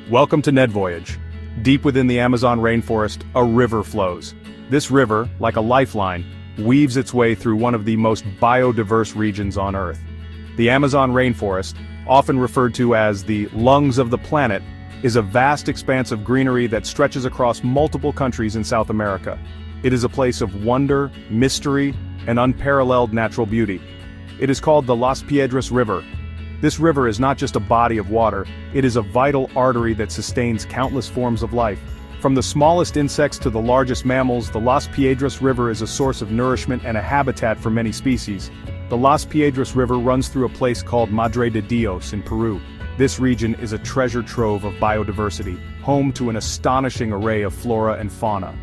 Welcome to Ned Voyage. Deep within the Amazon rainforest, a river flows. This river, like a lifeline, weaves its way through one of the most biodiverse regions on Earth. The Amazon rainforest, often referred to as the lungs of the planet, is a vast expanse of greenery that stretches across multiple countries in South America. It is a place of wonder, mystery, and unparalleled natural beauty. It is called the Las Piedras River. This river is not just a body of water, it is a vital artery that sustains countless forms of life. From the smallest insects to the largest mammals, the Las Piedras River is a source of nourishment and a habitat for many species. The Las Piedras River runs through a place called Madre de Dios in Peru. This region is a treasure trove of biodiversity, home to an astonishing array of flora and fauna.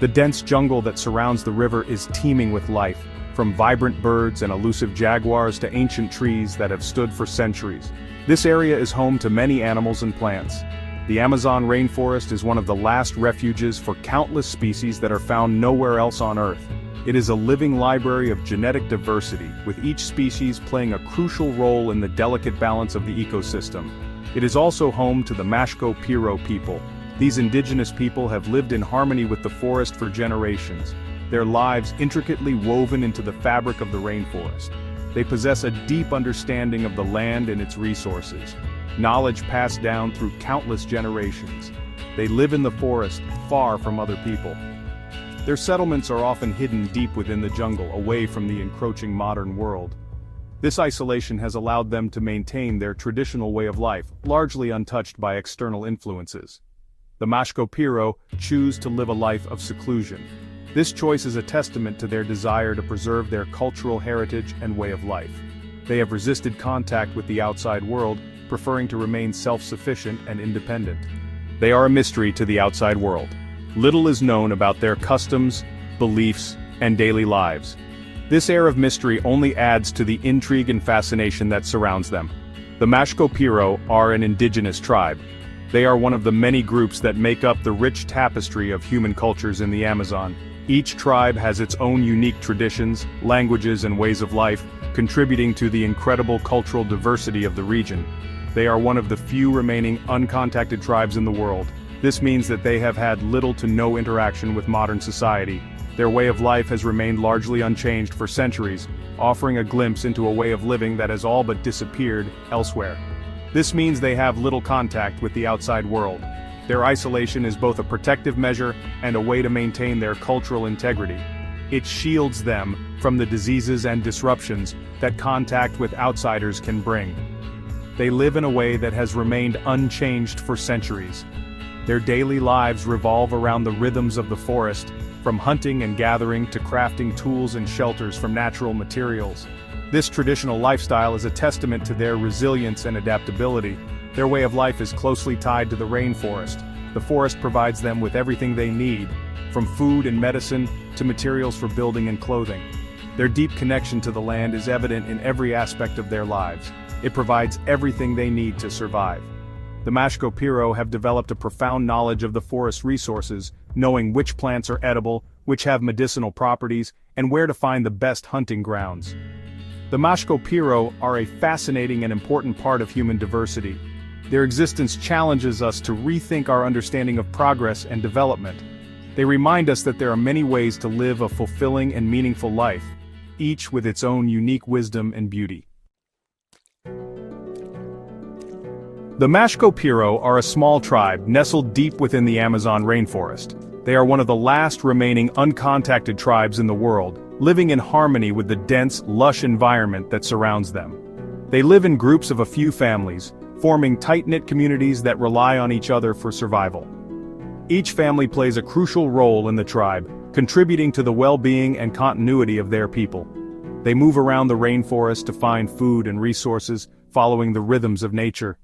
The dense jungle that surrounds the river is teeming with life, from vibrant birds and elusive jaguars to ancient trees that have stood for centuries. This area is home to many animals and plants. The Amazon rainforest is one of the last refuges for countless species that are found nowhere else on Earth. It is a living library of genetic diversity, with each species playing a crucial role in the delicate balance of the ecosystem. It is also home to the Mashco Piro people. These indigenous people have lived in harmony with the forest for generations, their lives intricately woven into the fabric of the rainforest. They possess a deep understanding of the land and its resources, knowledge passed down through countless generations. They live in the forest, far from other people. Their settlements are often hidden deep within the jungle, away from the encroaching modern world. This isolation has allowed them to maintain their traditional way of life, largely untouched by external influences. The Mashco Piro choose to live a life of seclusion. This choice is a testament to their desire to preserve their cultural heritage and way of life. They have resisted contact with the outside world, preferring to remain self-sufficient and independent. They are a mystery to the outside world. Little is known about their customs, beliefs, and daily lives. This air of mystery only adds to the intrigue and fascination that surrounds them. The Mashco Piro are an indigenous tribe. They are one of the many groups that make up the rich tapestry of human cultures in the Amazon. Each tribe has its own unique traditions, languages, and ways of life, contributing to the incredible cultural diversity of the region. They are one of the few remaining uncontacted tribes in the world. This means that they have had little to no interaction with modern society. Their way of life has remained largely unchanged for centuries, offering a glimpse into a way of living that has all but disappeared elsewhere. This means they have little contact with the outside world. Their isolation is both a protective measure and a way to maintain their cultural integrity. It shields them from the diseases and disruptions that contact with outsiders can bring. They live in a way that has remained unchanged for centuries. Their daily lives revolve around the rhythms of the forest, from hunting and gathering to crafting tools and shelters from natural materials. This traditional lifestyle is a testament to their resilience and adaptability. Their way of life is closely tied to the rainforest. The forest provides them with everything they need, from food and medicine to materials for building and clothing. Their deep connection to the land is evident in every aspect of their lives. It provides everything they need to survive. The Mashco Piro have developed a profound knowledge of the forest resources, knowing which plants are edible, which have medicinal properties, and where to find the best hunting grounds. The Mashco Piro are a fascinating and important part of human diversity. Their existence challenges us to rethink our understanding of progress and development. They remind us that there are many ways to live a fulfilling and meaningful life, each with its own unique wisdom and beauty. The Mashco Piro are a small tribe nestled deep within the Amazon rainforest. They are one of the last remaining uncontacted tribes in the world, living in harmony with the dense, lush environment that surrounds them. They live in groups of a few families, forming tight-knit communities that rely on each other for survival. Each family plays a crucial role in the tribe, contributing to the well-being and continuity of their people. They move around the rainforest to find food and resources, following the rhythms of nature.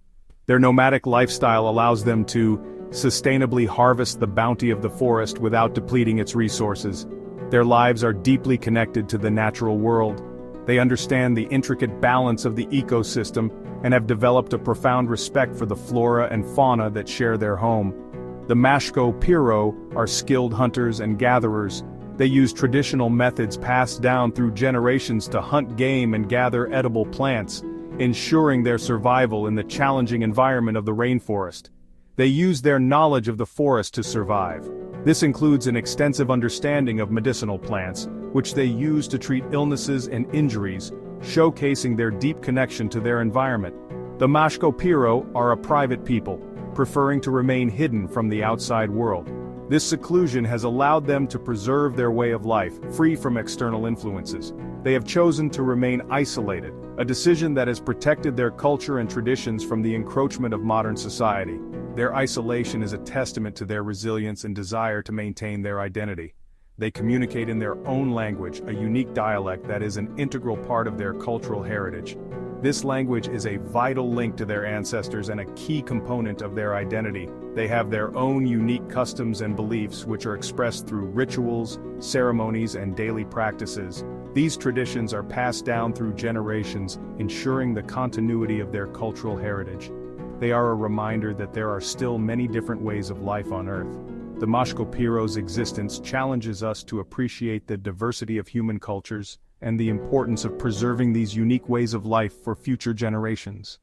Their nomadic lifestyle allows them to sustainably harvest the bounty of the forest without depleting its resources. Their lives are deeply connected to the natural world. They understand the intricate balance of the ecosystem and have developed a profound respect for the flora and fauna that share their home. The Mashco Piro are skilled hunters and gatherers. They use traditional methods passed down through generations to hunt game and gather edible plants, ensuring their survival in the challenging environment of the rainforest. They use their knowledge of the forest to survive. This includes an extensive understanding of medicinal plants, which they use to treat illnesses and injuries, showcasing their deep connection to their environment. The Mashco Piro are a private people, preferring to remain hidden from the outside world. This seclusion has allowed them to preserve their way of life, free from external influences. They have chosen to remain isolated, a decision that has protected their culture and traditions from the encroachment of modern society. Their isolation is a testament to their resilience and desire to maintain their identity. They communicate in their own language, a unique dialect that is an integral part of their cultural heritage. This language is a vital link to their ancestors and a key component of their identity. They have their own unique customs and beliefs which are expressed through rituals, ceremonies, and daily practices. These traditions are passed down through generations, ensuring the continuity of their cultural heritage. They are a reminder that there are still many different ways of life on Earth. The Mashco Piro's existence challenges us to appreciate the diversity of human cultures and the importance of preserving these unique ways of life for future generations.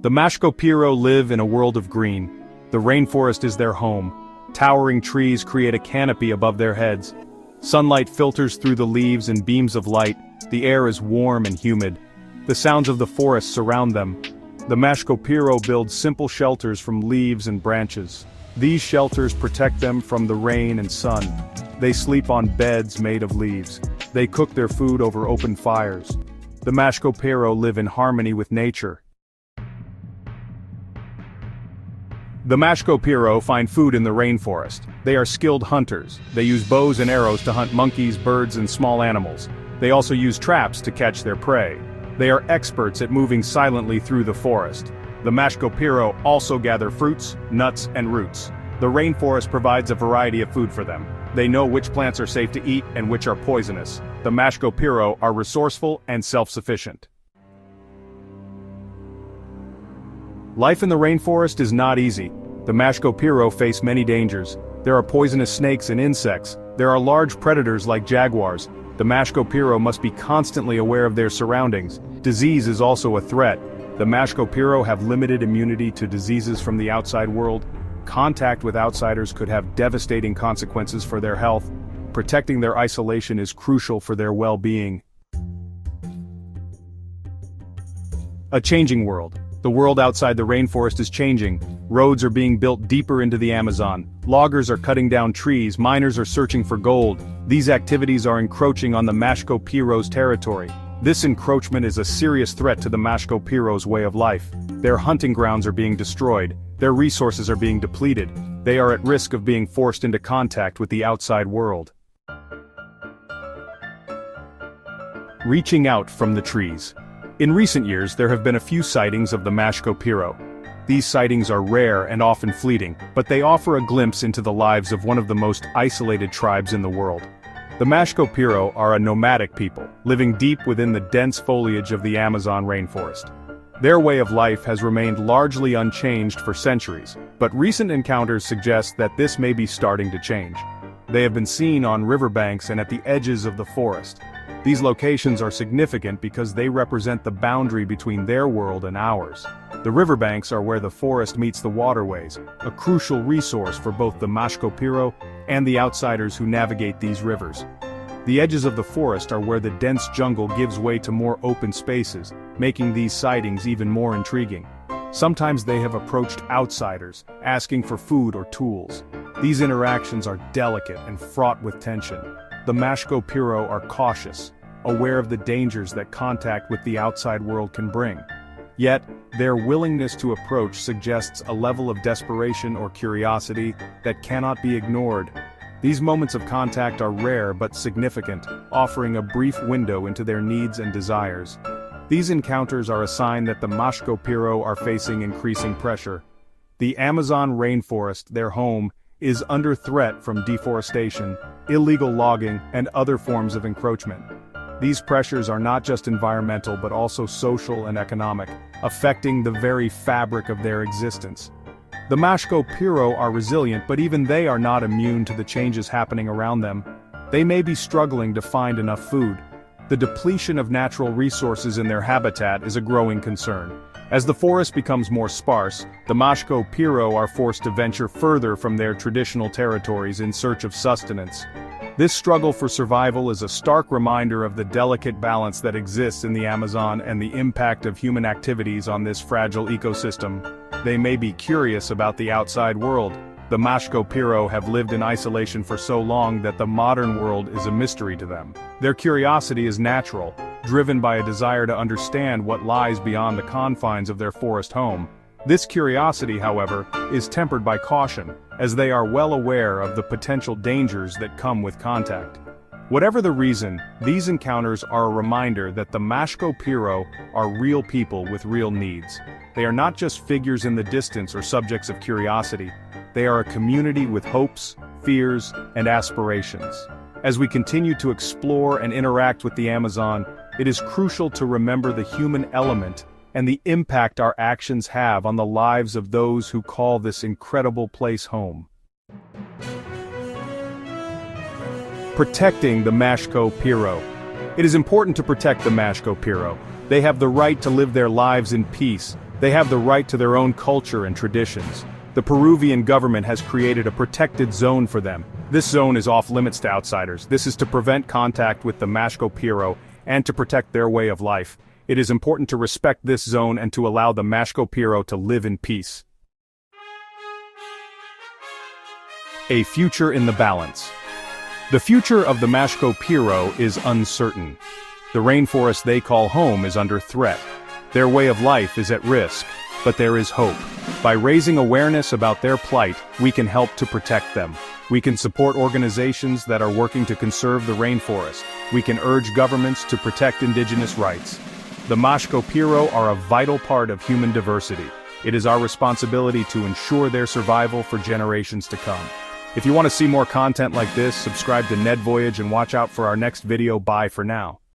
The Mashco Piro live in a world of green. The rainforest is their home. Towering trees create a canopy above their heads. Sunlight filters through the leaves in beams of light. The air is warm and humid. The sounds of the forest surround them. The Mashco Piro builds simple shelters from leaves and branches. These shelters protect them from the rain and sun. They sleep on beds made of leaves. They cook their food over open fires. The Mashco Piro live in harmony with nature. The Mashco Piro find food in the rainforest. They are skilled hunters. They use bows and arrows to hunt monkeys, birds, and small animals. They also use traps to catch their prey. They are experts at moving silently through the forest. The Mashco Piro also gather fruits, nuts, and roots. The rainforest provides a variety of food for them. They know which plants are safe to eat and which are poisonous. The Mashco Piro are resourceful and self-sufficient. Life in the rainforest is not easy. The Mashco Piro face many dangers. There are poisonous snakes and insects. There are large predators like jaguars. The Mashco Piro must be constantly aware of their surroundings. Disease is also a threat. The Mashco Piro have limited immunity to diseases from the outside world. Contact with outsiders could have devastating consequences for their health. Protecting their isolation is crucial for their well-being. A changing world. The world outside the rainforest is changing. Roads are being built deeper into the Amazon. Loggers are cutting down trees. Miners are searching for gold. These activities are encroaching on the Mashco Piro's territory. This encroachment is a serious threat to the Mashco Piro's way of life. Their hunting grounds are being destroyed. Their resources are being depleted. They are at risk of being forced into contact with the outside world. Reaching out from the trees. In recent years, there have been a few sightings of the Mashco Piro. These sightings are rare and often fleeting, but they offer a glimpse into the lives of one of the most isolated tribes in the world. The Mashco Piro are a nomadic people, living deep within the dense foliage of the Amazon rainforest. Their way of life has remained largely unchanged for centuries, but recent encounters suggest that this may be starting to change. They have been seen on riverbanks and at the edges of the forest. These locations are significant because they represent the boundary between their world and ours. The riverbanks are where the forest meets the waterways, a crucial resource for both the Mashco Piro and the outsiders who navigate these rivers. The edges of the forest are where the dense jungle gives way to more open spaces, making these sightings even more intriguing. Sometimes they have approached outsiders, asking for food or tools. These interactions are delicate and fraught with tension. The Mashco Piro are cautious, aware of the dangers that contact with the outside world can bring. Yet, their willingness to approach suggests a level of desperation or curiosity that cannot be ignored. These moments of contact are rare but significant, offering a brief window into their needs and desires. These encounters are a sign that the Mashco Piro are facing increasing pressure. The Amazon rainforest, their home, is under threat from deforestation, illegal logging, and other forms of encroachment. These pressures are not just environmental but also social and economic, affecting the very fabric of their existence. The Mashco Piro are resilient, but even they are not immune to the changes happening around them. They may be struggling to find enough food. the depletion of natural resources in their habitat is a growing concern. As the forest becomes more sparse, the Mashco Piro are forced to venture further from their traditional territories in search of sustenance. This struggle for survival is a stark reminder of the delicate balance that exists in the Amazon and the impact of human activities on this fragile ecosystem. They may be curious about the outside world. The Mashco Piro have lived in isolation for so long that the modern world is a mystery to them. Their curiosity is natural, driven by a desire to understand what lies beyond the confines of their forest home. This curiosity, however, is tempered by caution, as they are well aware of the potential dangers that come with contact. Whatever the reason, these encounters are a reminder that the Mashco Piro are real people with real needs. They are not just figures in the distance or subjects of curiosity. They are a community with hopes, fears, and aspirations. As we continue to explore and interact with the Amazon, it is crucial to remember the human element and the impact our actions have on the lives of those who call this incredible place home. Protecting the Mashco Piro. It is important to protect the Mashco Piro. They have the right to live their lives in peace. They have the right to their own culture and traditions. The Peruvian government has created a protected zone for them. This zone is off limits to outsiders. This is to prevent contact with the Mashco Piro and to protect their way of life. It is important to respect this zone and to allow the Mashco Piro to live in peace. A future in the balance. The future of the Mashco Piro is uncertain. The rainforest they call home is under threat. Their way of life is at risk, but there is hope. By raising awareness about their plight, we can help to protect them. We can support organizations that are working to conserve the rainforest. We can urge governments to protect indigenous rights. The Mashco Piro are a vital part of human diversity. It is our responsibility to ensure their survival for generations to come. If you want to see more content like this, subscribe to Ned Voyage and watch out for our next video. Bye for now.